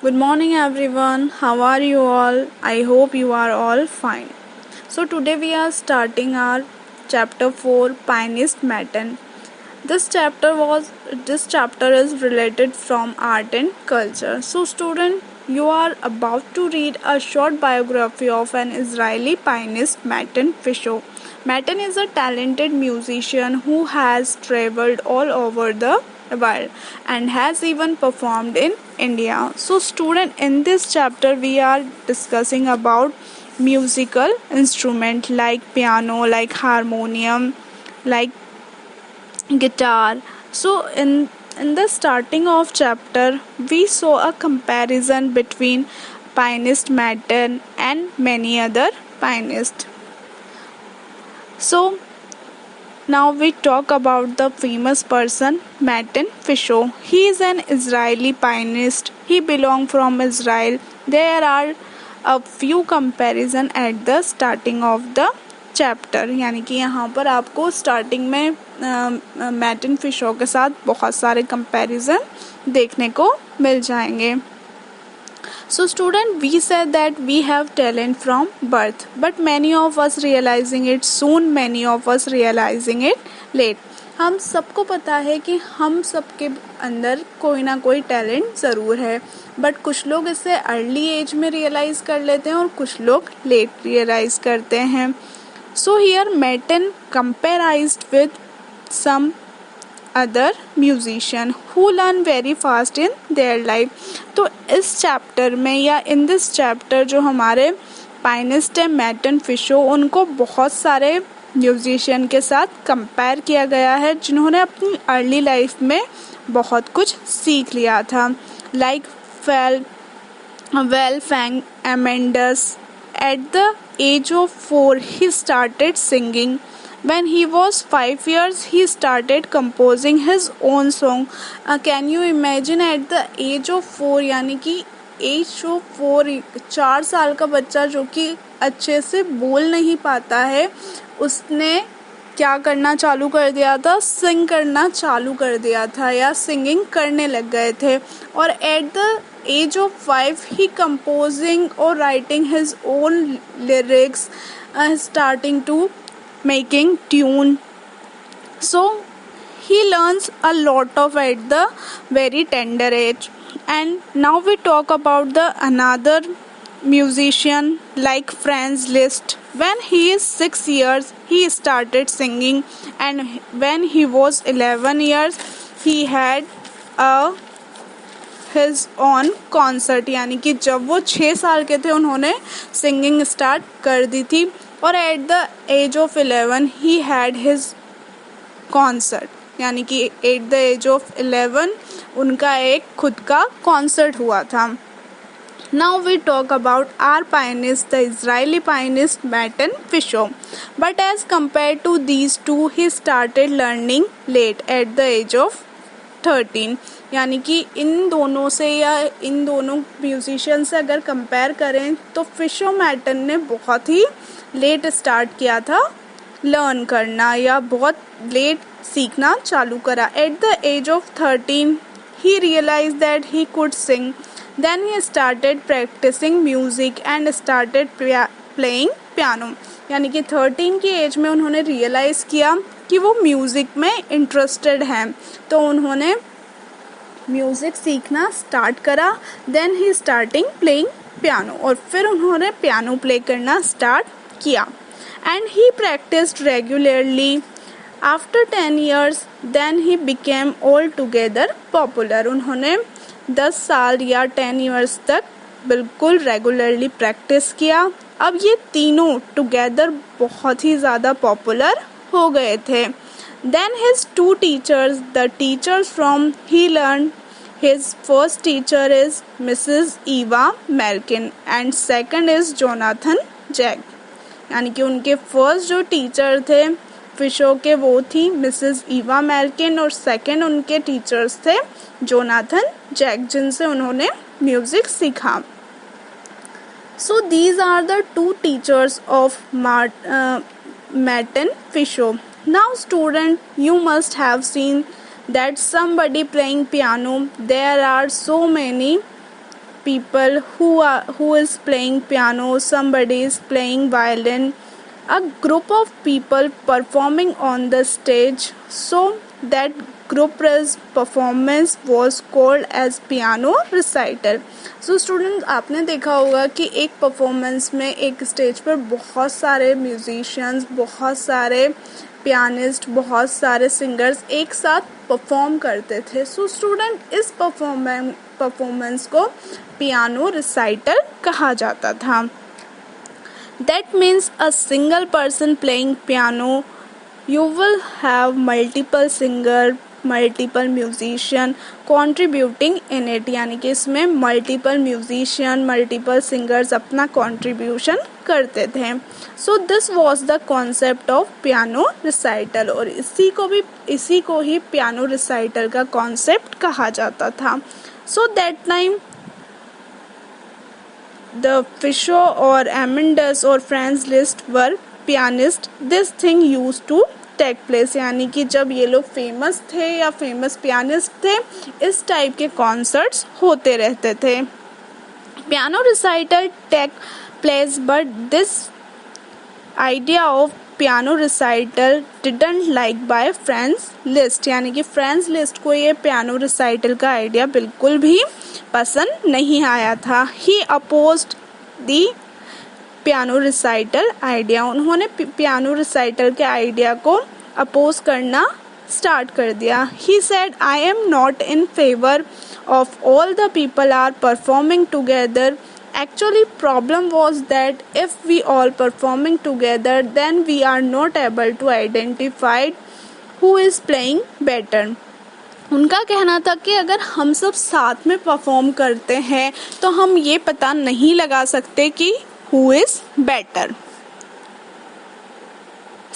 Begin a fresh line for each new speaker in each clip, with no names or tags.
Good morning, everyone. How are you all? I hope you are all fine. So, today we are starting our chapter 4 Pianist Matin. This chapter is related from art and culture. So, student, you are about to read a short biography of an Israeli pianist, Matan Fisher. Matan is a talented musician who has traveled all over the world and has even performed in India. So, student, in this chapter we are discussing about musical instrument like piano, like harmonium, like guitar. So in the starting of chapter we saw a comparison between pianist Madden and many other pianists. So now we talk about the famous person Matan Fisher. He is an Israeli pianist. He belongs from Israel. There are a few comparison at the starting of the chapter यानी कि यहाँ पर आपको starting में मैटन Fisher के साथ बहुत सारे कंपैरिजन देखने को मिल जाएंगे. So student, we said that we have talent from birth, but many of us realizing it soon, many of us realizing it late. हम सबको पता है कि हम सबके अंदर कोई ना कोई टैलेंट ज़रूर है, बट कुछ लोग इसे अर्ली एज में रियलाइज़ कर लेते हैं और कुछ लोग लेट रियलाइज़ करते हैं. So here Matan compared with some other musician who learn very fast in their life. तो इस चैप्टर में या इन दिस चैप्टर जो हमारे पाइनिस्ट है मैटन फिशर, उनको बहुत सारे म्यूजिशियन के साथ कंपेयर किया गया है जिन्होंने अपनी अर्ली लाइफ में बहुत कुछ सीख लिया था. Like Wolfgang Amadeus. At the age of 4, he started singing. When he was 5 years, he started composing his own song. Can you imagine at the age of 4, यानी कि एज ऑफ 4, 4 साल का बच्चा जो कि अच्छे से बोल नहीं पाता है, उसने क्या करना चालू कर दिया था, सिंग करना चालू कर दिया था या सिंगिंग करने लग गए थे. और at the age of 5 he composing or writing his own lyrics, starting to making tune. So he learns a lot of at the very tender age. And now we talk about the another musician like Franz Liszt. When he is 6 years he started singing, and when he was 11 years he had a his on concert, यानी कि जब वो 6 साल के थे उन्होंने singing start कर दी थी. और at the age of 11 he had his concert, यानी कि एट द एज ऑफ 11 उनका एक खुद का कॉन्सर्ट हुआ था. Now we talk about our pianist, the Israeli pianist Matan Fisher. But as compared to these two, he started learning late at the age of 13. यानी कि इन दोनों से या इन दोनों म्यूजिशियन से अगर कंपेयर करें तो फिशर मैटन ने बहुत ही लेट स्टार्ट किया था लर्न करना या बहुत लेट सीखना चालू करा. At the age of 13 he realize that he could sing. Then he started practising music and started playing piano. यानी कि 13 की एज में उन्होंने रियलाइज़ किया कि वो म्यूज़िक में इंटरेस्टेड हैं, तो उन्होंने म्यूज़िक सीखना स्टार्ट करा. Then he starting playing piano, और फिर उन्होंने पियानो प्ले करना स्टार्ट किया. And he practised regularly. After 10 years then he became all together popular. उन्होंने 10 साल या 10 years तक बिल्कुल रेगुलरली प्रैक्टिस किया. अब ये तीनों टुगेदर बहुत ही ज़्यादा पॉपुलर हो गए थे. Then his two teachers, the teachers from he learned, his first teacher is Mrs. Eva Malkin and second is Jonathan Jack. यानी कि उनके फर्स्ट जो टीचर थे फिशर के वो थी मिसेस ईवा मैल्किन, और सेकंड उनके टीचर्स थे जोनाथन जैक, जिनसे उन्होंने म्यूज़िक सीखा. So these are the two teachers of Matan Fisher. Now student, you must have seen that somebody playing piano. There are so many people who is playing piano, somebody is playing violin, a group of people performing on the stage. So that group's performance was called as piano recital. So students, आपने देखा होगा कि एक performance में एक stage पर बहुत सारे म्यूजिशियंस, बहुत सारे पियानिस्ट, बहुत सारे सिंगर्स एक साथ परफॉर्म करते थे. सो स्टूडेंट, इस परफॉर्मेंस को पियानो रिसाइटल कहा जाता था. That means a single person playing piano. You will have multiple singer, multiple musician contributing in it. यानी कि इसमें multiple musician, multiple singers अपना contribution करते थे. So this was the concept of piano recital. और इसी को ही piano recital का concept कहा जाता था. So that time the Fisher or Amadeus or Franz Liszt were pianists. This thing used to take place. यानी कि जब ये लोग फेमस थे या फेमस पियानिस्ट थे, इस टाइप के कॉन्सर्ट्स होते रहते थे. Piano recital take place, but this idea of piano recital didn't like by Franz Liszt. यानी कि फ्रांज लिस्ट को ये पियानो रिसाइटल का आइडिया बिल्कुल भी पसंद नहीं आया था. He opposed the piano recital idea. उन्होंने पियानो रिसाइटल के आइडिया को अपोज करना स्टार्ट कर दिया. He said, I am not in favour of all the people are performing together. Actually, problem was that if we all performing together, then we are not able to identify who is playing better. उनका कहना था कि अगर हम सब साथ में perform करते हैं तो हम ये पता नहीं लगा सकते कि who is better.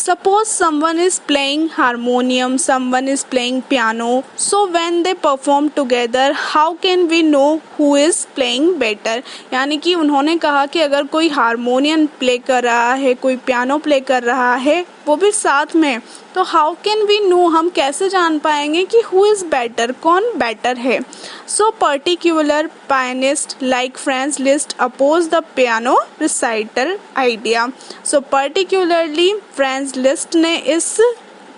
Suppose someone is playing harmonium, someone is playing piano. So when they perform together, how can we know who is playing better? यानी कि उन्होंने कहा कि अगर कोई हारमोनियम प्ले कर रहा है, कोई पियानो प्ले कर रहा है, वो भी साथ में, तो हाउ कैन वी नो, हम कैसे जान पाएंगे कि हु इज़ बेटर, कौन बेटर है. So particular pianist like Franz Liszt opposed the piano recital idea. So particularly Franz Liszt ने इस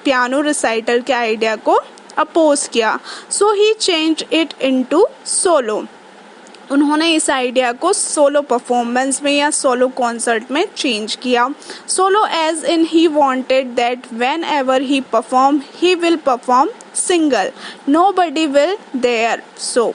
piano recital के आइडिया को अपोज किया. So he changed it into solo. उन्होंने इस आइडिया को सोलो परफॉर्मेंस में या सोलो कॉन्सर्ट में चेंज किया. Solo as in he wanted that whenever he perform he will perform single, nobody will there. So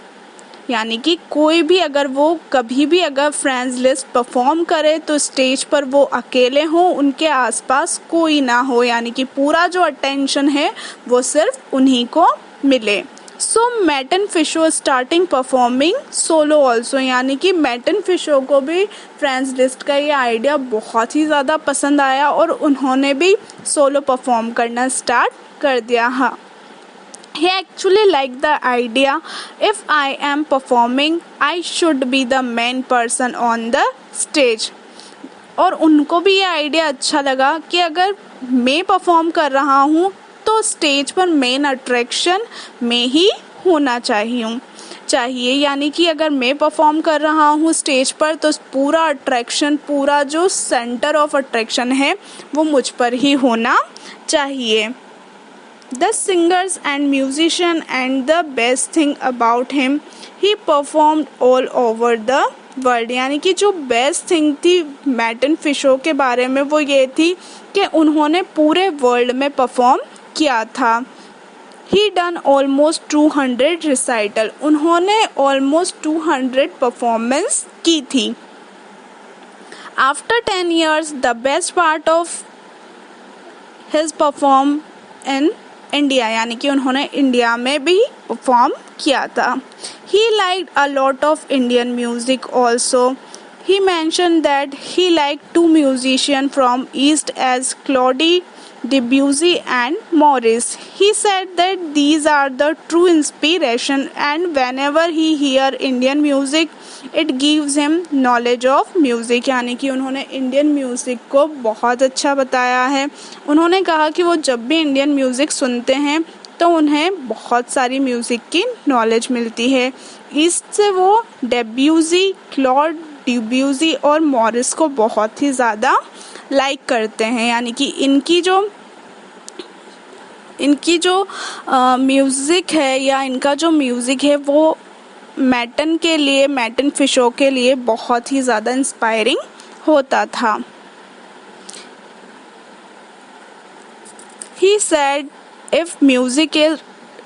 यानी कि कोई भी अगर वो कभी भी अगर फ्रांज लिस्ट परफॉर्म करे तो स्टेज पर वो अकेले हों, उनके आसपास कोई ना हो, यानी कि पूरा जो अटेंशन है वो सिर्फ उन्हीं को मिले. सो मैटन फिशो स्टार्टिंग परफॉर्मिंग सोलो ऑल्सो. यानी कि मैटन फिशो को भी फ्रांज लिस्ट का ये आइडिया बहुत ही ज़्यादा पसंद आया और उन्होंने भी सोलो परफॉर्म करना स्टार्ट कर दिया. हाँ, he actually liked the idea, if I am performing I should be the main person on the stage. और उनको भी ये आइडिया अच्छा लगा कि अगर मैं परफॉर्म कर रहा हूँ तो स्टेज पर मेन अट्रैक्शन में ही होना चाहिए. यानी कि अगर मैं परफॉर्म कर रहा हूँ स्टेज पर तो पूरा अट्रैक्शन, पूरा जो सेंटर ऑफ अट्रैक्शन है वो मुझ पर ही होना चाहिए. The singers and musician, and the best thing about him, he performed all over the world. यानी कि जो बेस्ट थिंग थी मैटन फिशो के बारे में वो ये थी कि उन्होंने पूरे वर्ल्ड में परफॉर्म किया था. He done almost 200 recital. उन्होंने almost 200 परफॉर्मेंस की थी. After 10 years, the best part of his perform in India, यानी कि उन्होंने इंडिया में भी परफॉर्म किया था. He like a lot of Indian music also. He mention that he like 2 musician from east as Claude Debussy and Morris. He said that these are the true inspiration, and whenever he hear Indian music, it gives him knowledge of music. यानी कि उन्होंने Indian music को बहुत अच्छा बताया है. उन्होंने कहा कि वो जब भी इंडियन म्यूज़िक सुनते हैं तो उन्हें बहुत सारी म्यूज़िक की नॉलेज मिलती है। इससे वो डेब्यूजी, क्लॉड डिब्यूजी और मॉरिस को बहुत ही ज़्यादा लाइक करते हैं, यानी कि इनकी जो म्यूज़िक है या इनका जो म्यूज़िक है वो मैटन फिशो के लिए बहुत ही ज़्यादा इंस्पायरिंग होता था। He said, if music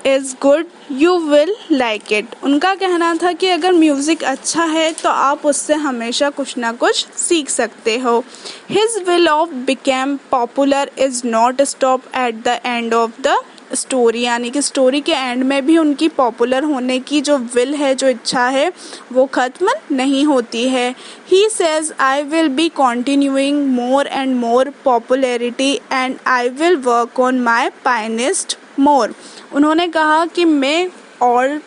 is good, you will like it. उनका कहना था कि अगर म्यूज़िक अच्छा है तो आप उससे हमेशा कुछ ना कुछ सीख सकते हो। His will of became popular is not stop at the end of the story, यानी कि स्टोरी के एंड में भी उनकी पॉपुलर होने की जो विल है, जो इच्छा है, वो ख़त्म नहीं होती है। He says I will be continuing more and more popularity and I will work on my pianist more. उन्होंने कहा कि मैं और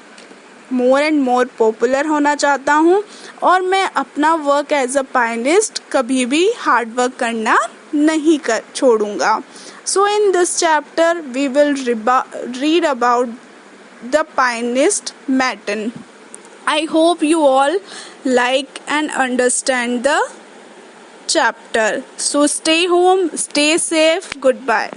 मोर एंड मोर पॉपुलर होना चाहता हूँ और मैं अपना वर्क एज अ पायनिस्ट कभी भी हार्ड वर्क करना नहीं छोड़ूंगा। So in this chapter we will read about the pianist Maton. I hope you all like and understand the chapter. So stay home, stay safe, goodbye.